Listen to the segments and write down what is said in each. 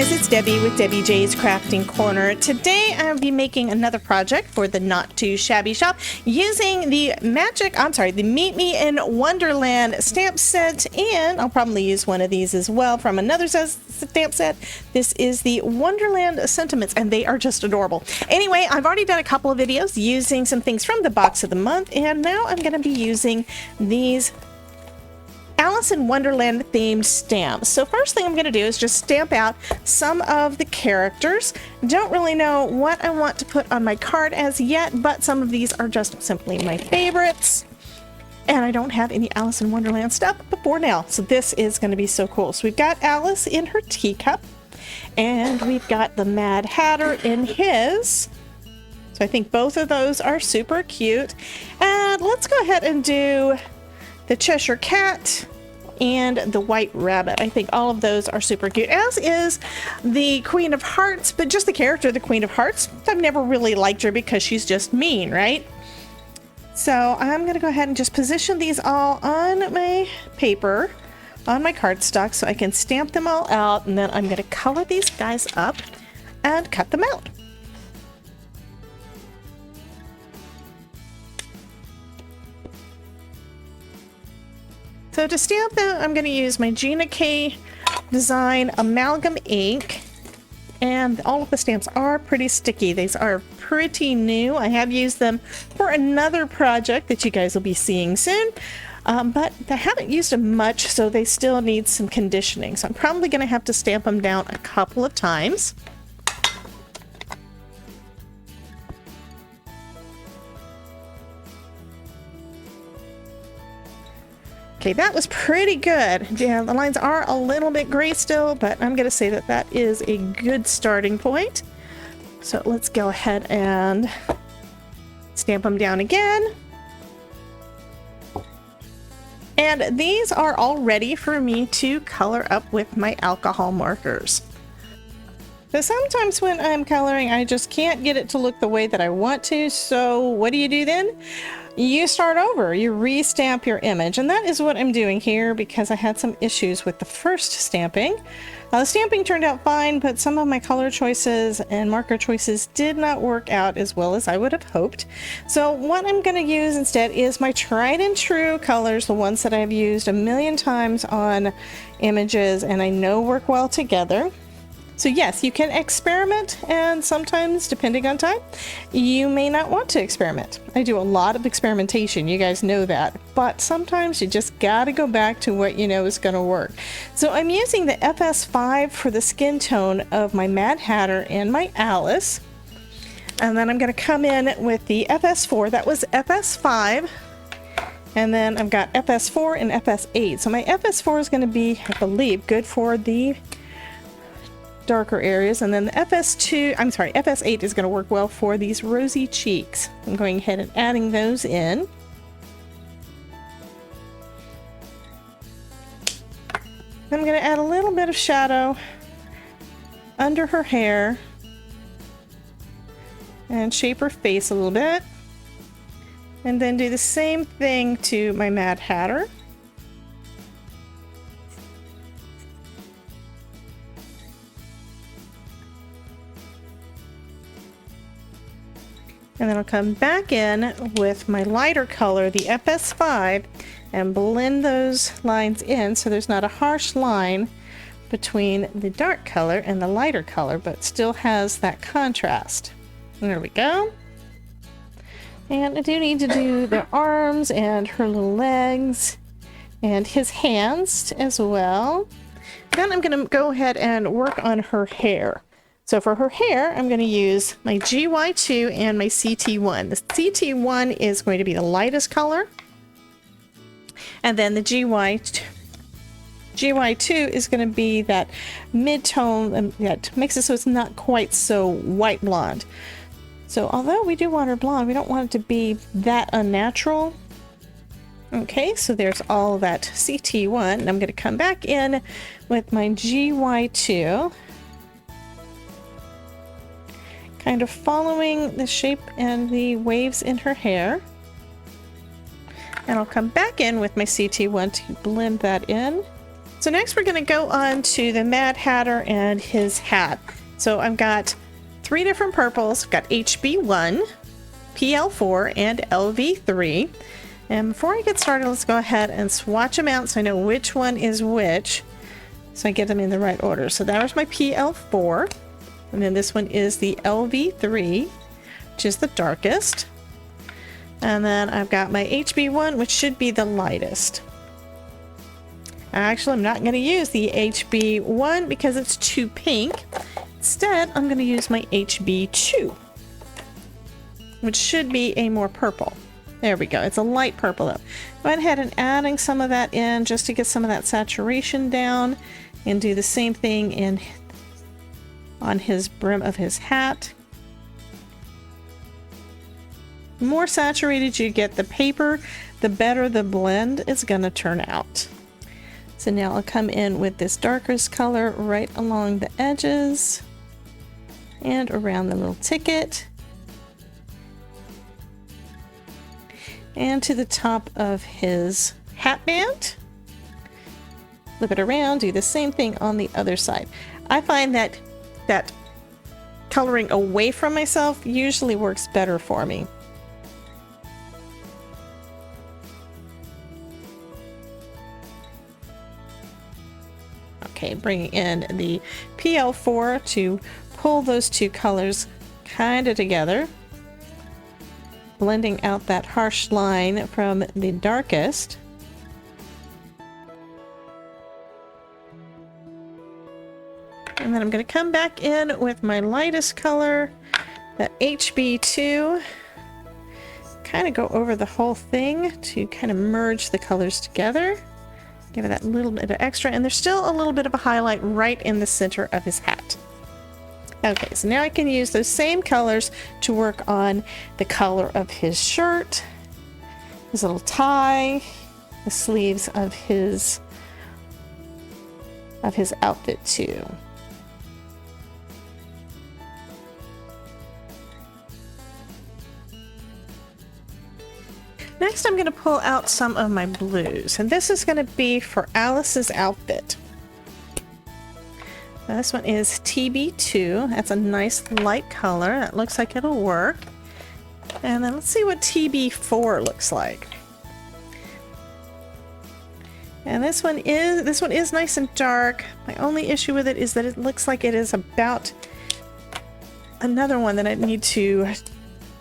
guys, it's Debbie with Debbie J's Crafting Corner. Today I'll be making another project for the Not Too Shabby shop using the the Meet Me in Wonderland stamp set, and I'll probably use one of these as well from another stamp set. This is the Wonderland Sentiments, and they are just adorable. Anyway, I've already done a couple of videos using some things from the box of the month, and now I'm going to be using these Alice in Wonderland themed stamps. So first thing I'm going to do is just stamp out some of the characters. Don't really know what I want to put on my card as yet, but some of these are just simply my favorites. And I don't have any Alice in Wonderland stuff before now, so this is going to be so cool. So we've got Alice in her teacup, and we've got the Mad Hatter in his. So I think both of those are super cute. And let's go ahead and do the Cheshire Cat and the White Rabbit. I think all of those are super cute, as is the Queen of Hearts, but just the character, the Queen of Hearts. I've never really liked her because she's just mean, right? So I'm gonna go ahead and just position these all on my paper, on my cardstock, so I can stamp them all out, and then I'm gonna color these guys up and cut them out. So to stamp them, I'm going to use my Gina K Design Amalgam ink, and all of the stamps are pretty sticky. These are pretty new. I have used them for another project that you guys will be seeing soon, but I haven't used them much, so they still need some conditioning. So I'm probably going to have to stamp them down a couple of times. Okay, that was pretty good. Yeah, the lines are a little bit gray still, but I'm going to say that that is a good starting point. So let's go ahead and stamp them down again. And these are all ready for me to color up with my alcohol markers. So sometimes when I'm coloring, I just can't get it to look the way that I want to. So what do you do then? You start over, you re-stamp your image, and that is what I'm doing here because I had some issues with the first stamping. The stamping turned out fine, but some of my color choices and marker choices did not work out as well as I would have hoped. So what I'm going to use instead is my tried and true colors, the ones that I've used a million times on images and I know work well together. So yes, you can experiment, and sometimes, depending on time, you may not want to experiment. I do a lot of experimentation, you guys know that, but sometimes you just gotta go back to what you know is gonna work. So I'm using the FS5 for the skin tone of my Mad Hatter and my Alice, and then I'm gonna come in with the FS4, that was FS5, and then I've got FS4 and FS8. So my FS4 is gonna be, I believe, good for the darker areas, and then the FS8 is going to work well for these rosy cheeks. I'm going ahead and adding those in. I'm going to add a little bit of shadow under her hair and shape her face a little bit, and then do the same thing to my Mad Hatter. And then I'll come back in with my lighter color, the FS5, and blend those lines in so there's not a harsh line between the dark color and the lighter color, but still has that contrast. And there we go. And I do need to do the arms and her little legs and his hands as well. Then I'm going to go ahead and work on her hair. So for her hair, I'm going to use my GY2 and my CT1. The CT1 is going to be the lightest color, and then the GY2 is going to be that mid-tone that makes it so it's not quite so white blonde. So although we do want her blonde, we don't want it to be that unnatural. Okay, so there's all that CT1, and I'm going to come back in with my GY2. Kind of following the shape and the waves in her hair. And I'll come back in with my CT1 to blend that in. So next we're going to go on to the Mad Hatter and his hat. So I've got 3 different purples. I've got HB1, PL4, and LV3. And before I get started, let's go ahead and swatch them out so I know which one is which, so I get them in the right order. So that was my PL4, and then this one is the LV3, which is the darkest. And then I've got my HB1, which should be the lightest. Actually, I'm not going to use the HB1 because it's too pink. Instead, I'm going to use my HB2, which should be a more purple. There we go. It's a light purple though. Go ahead and adding some of that in just to get some of that saturation down, and do the same thing on his brim of his hat. The more saturated you get the paper, the better the blend is going to turn out. So now I'll come in with this darkest color right along the edges and around the little ticket and to the top of his hat band. Flip it around, do the same thing on the other side. I find that coloring away from myself usually works better for me. Okay, bringing in the PL4 to pull those 2 colors kind of together, blending out that harsh line from the darkest. And then I'm going to come back in with my lightest color, the HB2, kind of go over the whole thing to kind of merge the colors together. Give it that little bit of extra, and there's still a little bit of a highlight right in the center of his hat. Okay, so now I can use those same colors to work on the color of his shirt, his little tie, the sleeves of his outfit too. Next, I'm going to pull out some of my blues, and this is going to be for Alice's outfit. Now, this one is TB2. That's a nice light color. That looks like it'll work. And then let's see what TB4 looks like. And this one is nice and dark. My only issue with it is that it looks like it is about another one that I need to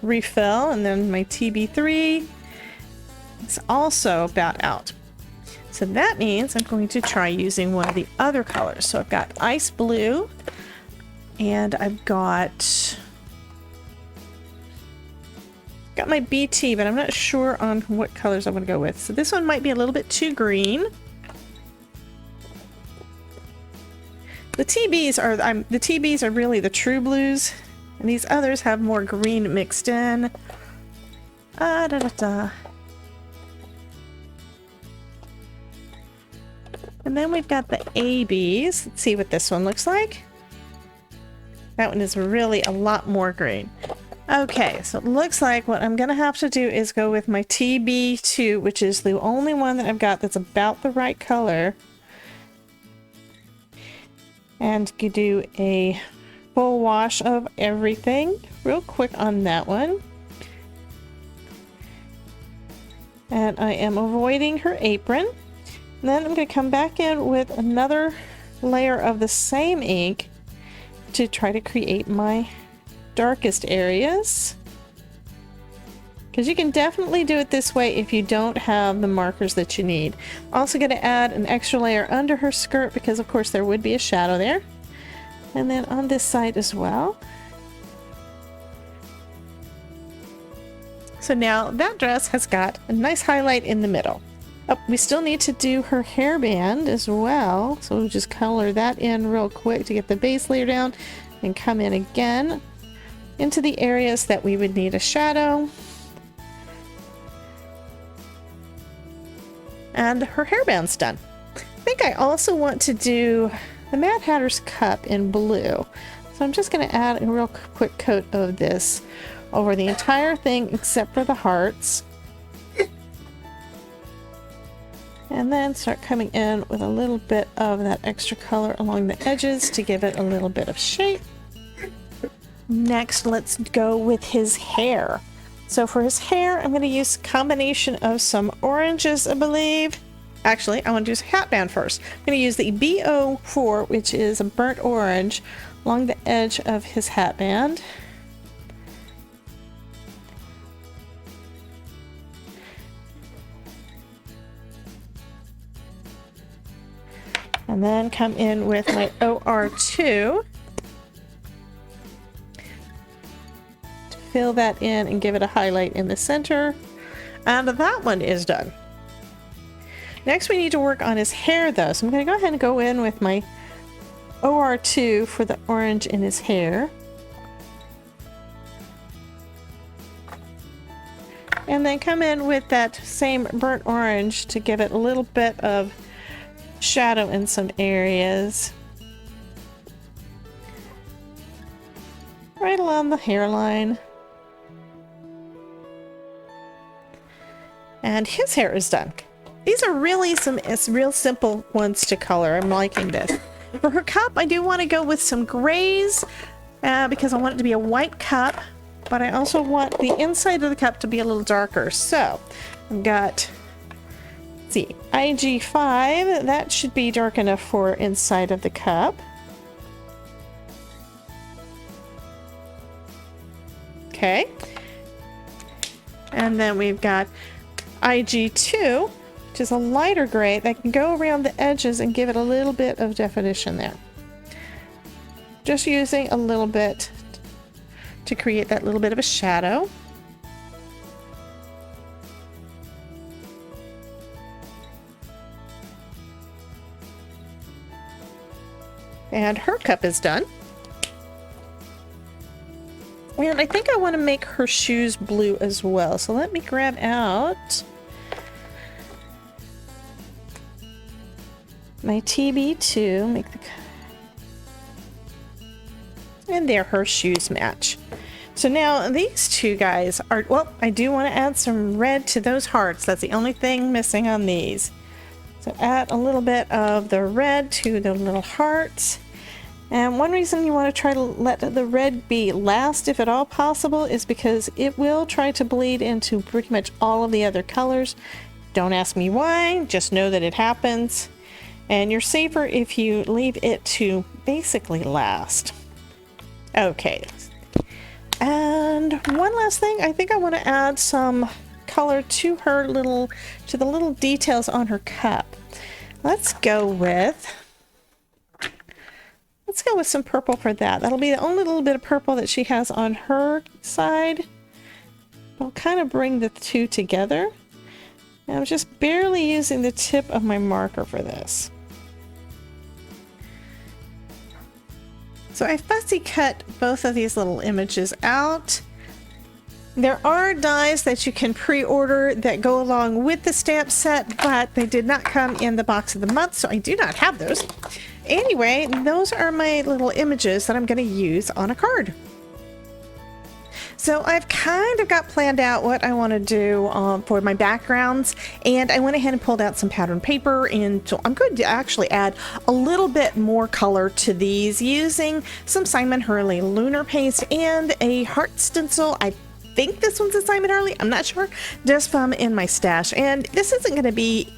refill. And then my TB3. It's also about out. So that means I'm going to try using one of the other colors. So I've got ice blue, and I've got my BT, but I'm not sure on what colors I want to go with. So this one might be a little bit too green. The TBs are really the true blues, and these others have more green mixed in. And then we've got the ABs. Let's see what this one looks like. That one is really a lot more green. Okay, so it looks like what I'm going to have to do is go with my TB2, which is the only one that I've got that's about the right color. And do a full wash of everything real quick on that one. And I am avoiding her apron. And then I'm going to come back in with another layer of the same ink to try to create my darkest areas. Because you can definitely do it this way if you don't have the markers that you need. Also going to add an extra layer under her skirt because of course there would be a shadow there. And then on this side as well. So now that dress has got a nice highlight in the middle. Oh, we still need to do her hairband as well. So we'll just color that in real quick to get the base layer down and come in again into the areas that we would need a shadow. And her hairband's done. I think I also want to do the Mad Hatter's cup in blue. So I'm just going to add a real quick coat of this over the entire thing except for the hearts. And then start coming in with a little bit of that extra color along the edges to give it a little bit of shape. Next, let's go with his hair. So for his hair, I'm going to use a combination of some oranges, I believe. Actually, I want to use a hat band first. I'm going to use the BO4, which is a burnt orange, along the edge of his hat band. And then come in with my OR2 to fill that in and give it a highlight in the center. And that one is done. Next, we need to work on his hair though. So I'm going to go ahead and go in with my OR2 for the orange in his hair. And then come in with that same burnt orange to give it a little bit of shadow in some areas. Right along the hairline. And his hair is done. These are really it's real simple ones to color. I'm liking this. For her cup, I do want to go with some grays because I want it to be a white cup, but I also want the inside of the cup to be a little darker. So I've got, let's see, IG5, that should be dark enough for inside of the cup. Okay. And then we've got IG2, which is a lighter gray that can go around the edges and give it a little bit of definition there. Just using a little bit to create that little bit of a shadow. And her cup is done. And I think I want to make her shoes blue as well. So let me grab out my TB2, make the, and there her shoes match. So now these two guys are, well, I do want to add some red to those hearts. That's the only thing missing on these. So add a little bit of the red to the little hearts. And one reason you want to try to let the red be last, if at all possible, is because it will try to bleed into pretty much all of the other colors. Don't ask me why, just know that it happens. And you're safer if you leave it to basically last. Okay. And one last thing, I think I want to add some color to her to the little details on her cup. Let's go with some purple for that. That'll be the only little bit of purple that she has on her side. I'll kind of bring the two together. And I'm just barely using the tip of my marker for this. So I fussy cut both of these little images out. There are dies that you can pre-order that go along with the stamp set, but they did not come in the box of the month, so I do not have those. Anyway, those are my little images that I'm going to use on a card. So I've kind of got planned out what I want to do for my backgrounds, and I went ahead and pulled out some pattern paper, and so I'm going to actually add a little bit more color to these using some Simon Hurley lunar paste and a heart stencil. I think this one's a Simon Hurley, I'm not sure, just from in my stash. And this isn't going to be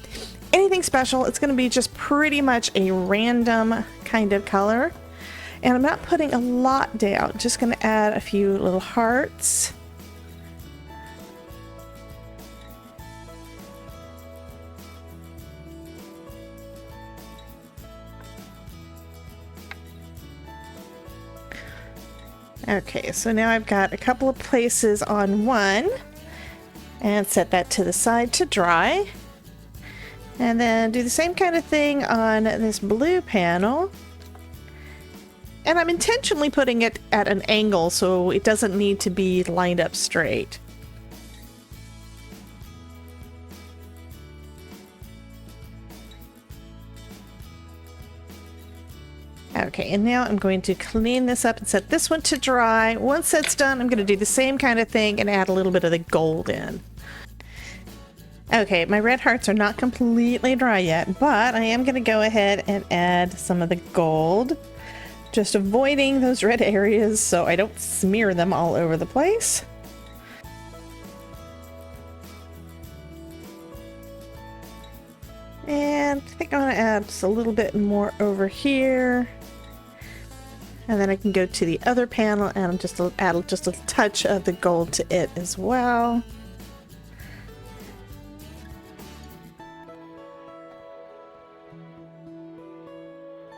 anything special, it's going to be just pretty much a random kind of color. And I'm not putting a lot down, just going to add a few little hearts. Okay, so now I've got a couple of places on one, and set that to the side to dry. And then do the same kind of thing on this blue panel. And I'm intentionally putting it at an angle so it doesn't need to be lined up straight. Okay, and now I'm going to clean this up and set this one to dry. Once that's done, I'm going to do the same kind of thing and add a little bit of the gold in. Okay, my red hearts are not completely dry yet, but I am going to go ahead and add some of the gold. Just avoiding those red areas so I don't smear them all over the place. And I think I want to add just a little bit more over here. And then I can go to the other panel and just add just a touch of the gold to it as well.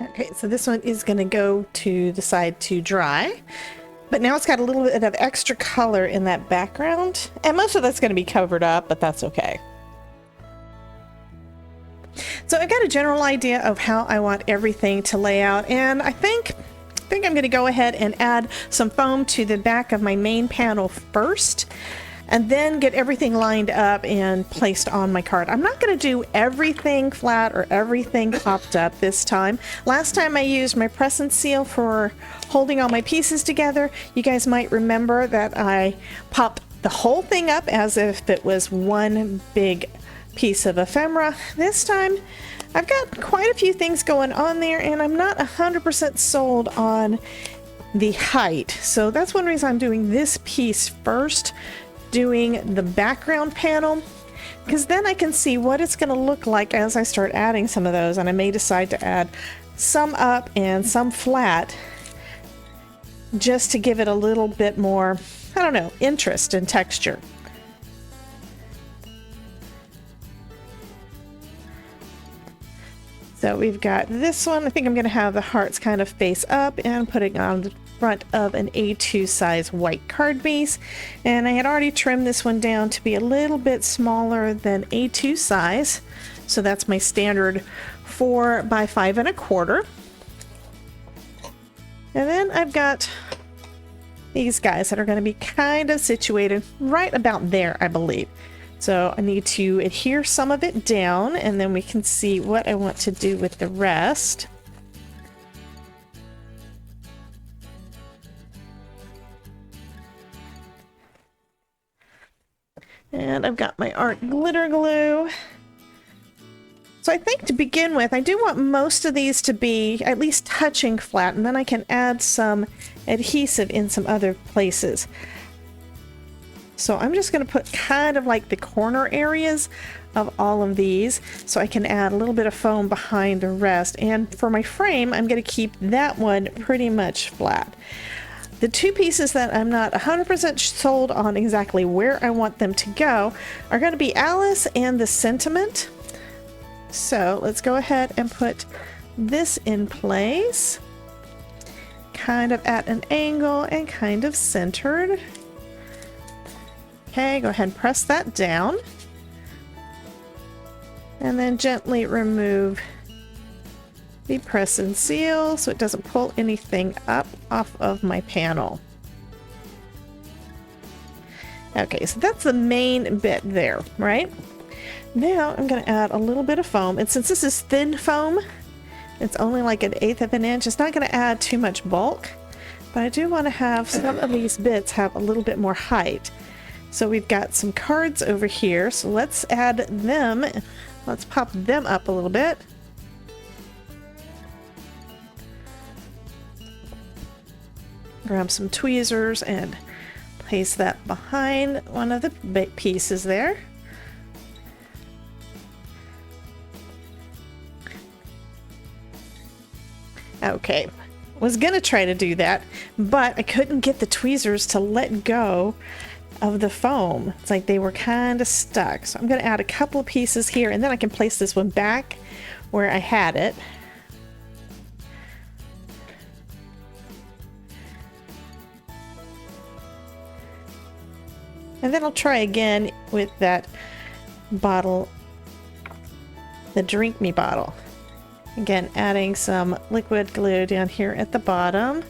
Okay, so this one is going to go to the side to dry. But now it's got a little bit of extra color in that background. And most of that's going to be covered up, but that's okay. So I've got a general idea of how I want everything to lay out. And I think I'm going to go ahead and add some foam to the back of my main panel first. And then get everything lined up and placed on my card. I'm not going to do everything flat or everything popped up this time. Last time I used my press and seal for holding all my pieces together. You guys might remember that I popped the whole thing up as if it was one big piece of ephemera. This time I've got quite a few things going on there and I'm not 100% sold on the height. So that's one reason I'm doing this piece first, doing the background panel, because then I can see what it's going to look like as I start adding some of those, and I may decide to add some up and some flat just to give it a little bit more, I don't know, interest and texture. So we've got this one. I think I'm going to have the hearts kind of face up and putting on the front of an A2 size white card base, and I had already trimmed this one down to be a little bit smaller than A2 size, so that's my standard 4 by 5 1/4. And then I've got these guys that are going to be kind of situated right about there, I believe. So I need to adhere some of it down and then we can see what I want to do with the rest. And I've got my art glitter glue. So I think to begin with, I do want most of these to be at least touching flat, and then I can add some adhesive in some other places. So I'm just going to put kind of like the corner areas of all of these, so I can add a little bit of foam behind the rest. And for my frame, I'm going to keep that one pretty much flat. The two pieces that I'm not 100% sold on exactly where I want them to go are going to be Alice and the Sentiment. So let's go ahead and put this in place, kind of at an angle and kind of centered. Okay, go ahead and press that down. And then gently remove the press and seal so it doesn't pull anything up off of my panel. Okay, so that's the main bit there, right? Now I'm going to add a little bit of foam, and since this is thin foam, it's only like 1/8 of an inch, it's not going to add too much bulk, but I do want to have some of these bits have a little bit more height. So we've got some cards over here, so let's add them. Let's pop them up a little bit. Grab some tweezers and place that behind one of the big pieces there. Okay, was gonna try to do that, but I couldn't get the tweezers to let go of the foam. It's like they were kind of stuck. So I'm gonna add a couple of pieces here, and then I can place this one back where I had it. And then I'll try again with that bottle, the Drink Me bottle. Again, adding some liquid glue down here at the bottom.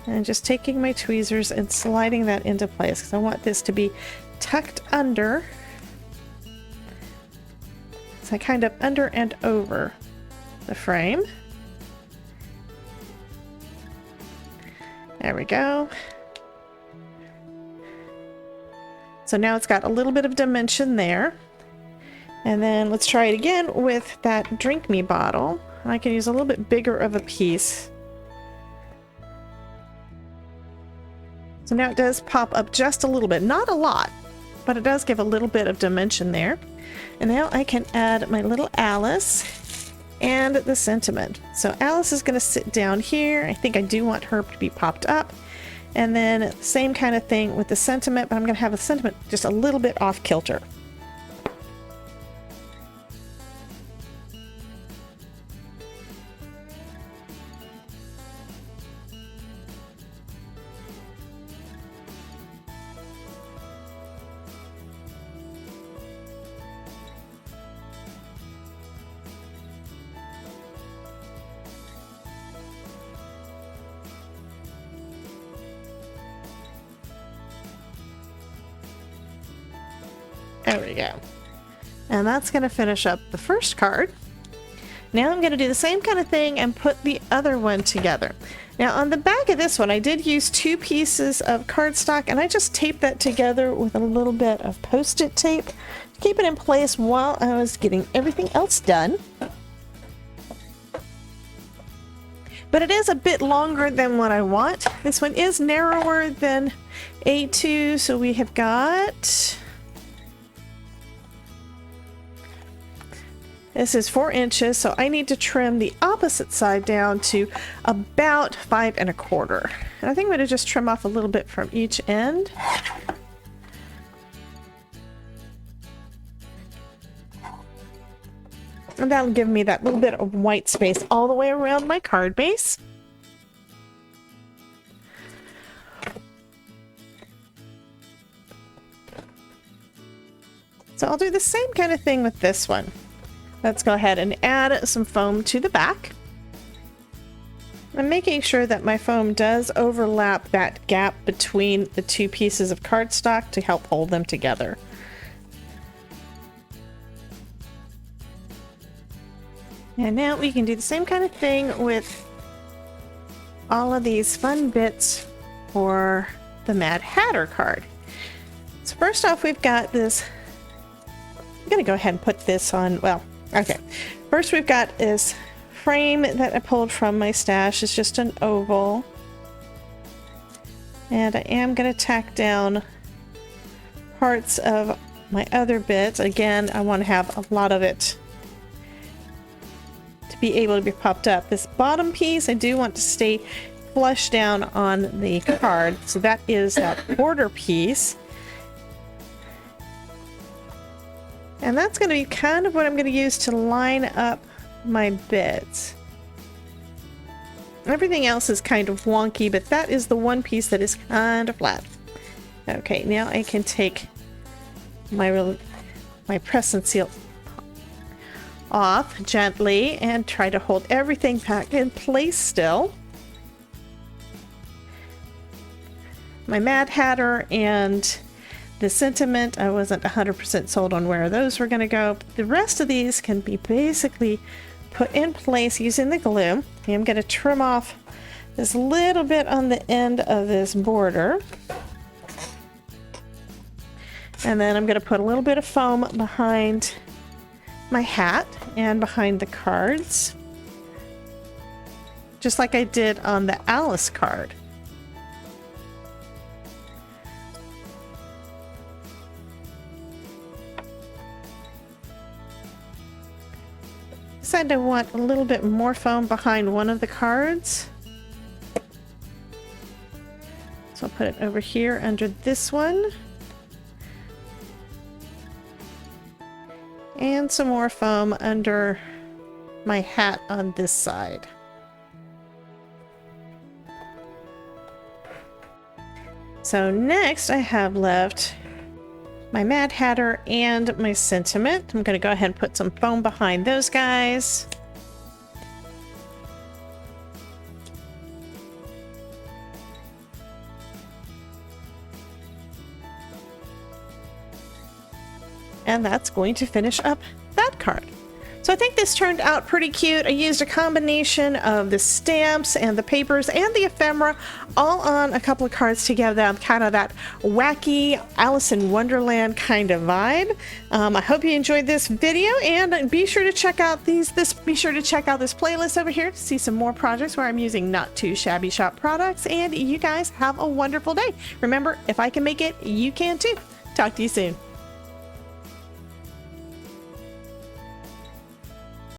And just taking my tweezers and sliding that into place because I want this to be tucked under. So kind of under and over the frame. There we go. So now it's got a little bit of dimension there. And then let's try it again with that drink me bottle. I can use a little bit bigger of a piece. So now it does pop up just a little bit, not a lot, but it does give a little bit of dimension there. And now I can add my little Alice and the sentiment. So Alice is going to sit down here. I think I do want her to be popped up. And then same kind of thing with the sentiment, but I'm going to have the sentiment just a little bit off kilter. There we go. And that's going to finish up the first card. Now I'm going to do the same kind of thing and put the other one together. Now on the back of this one, I did use 2 pieces of cardstock, and I just taped that together with a little bit of Post-it tape to keep it in place while I was getting everything else done. But it is a bit longer than what I want. This one is narrower than A2, so we have got... This is 4 inches, so I need to trim the opposite side down to about 5 1/4. And I think I'm going to just trim off a little bit from each end. And that'll give me that little bit of white space all the way around my card base. So I'll do the same kind of thing with this one. Let's go ahead and add some foam to the back. I'm making sure that my foam does overlap that gap between the 2 pieces of cardstock to help hold them together. And now we can do the same kind of thing with all of these fun bits for the Mad Hatter card. So first off, we've got this. I'm going to go ahead and put this on, well, okay. First we've got this frame that I pulled from my stash. It's just an oval. And I am going to tack down parts of my other bits. Again, I want to have a lot of it to be able to be popped up. This bottom piece, I do want to stay flush down on the card. So that is that border piece. And that's going to be kind of what I'm going to use to line up my bits. Everything else is kind of wonky, but that is the one piece that is kind of flat. Okay, now I can take my press and seal off gently and try to hold everything back in place still. My Mad Hatter and the sentiment, I wasn't 100% sold on where those were going to go. The rest of these can be basically put in place using the glue. I'm going to trim off this little bit on the end of this border. And then I'm going to put a little bit of foam behind my hat and behind the cards, just like I did on the Alice card. Decided I want a little bit more foam behind one of the cards. So I'll put it over here under this one. And some more foam under my hat on this side. So next I have left my Mad Hatter and my sentiment. I'm going to go ahead and put some foam behind those guys. And that's going to finish up that card. So I think this turned out pretty cute. I used a combination of the stamps and the papers and the ephemera all on a couple of cards to give them kind of that wacky Alice in Wonderland kind of vibe. I hope you enjoyed this video, and be sure to check out this playlist over here to see some more projects where I'm using Not2Shabby shop products. And you guys have a wonderful day. Remember, if I can make it, you can too. Talk to you soon.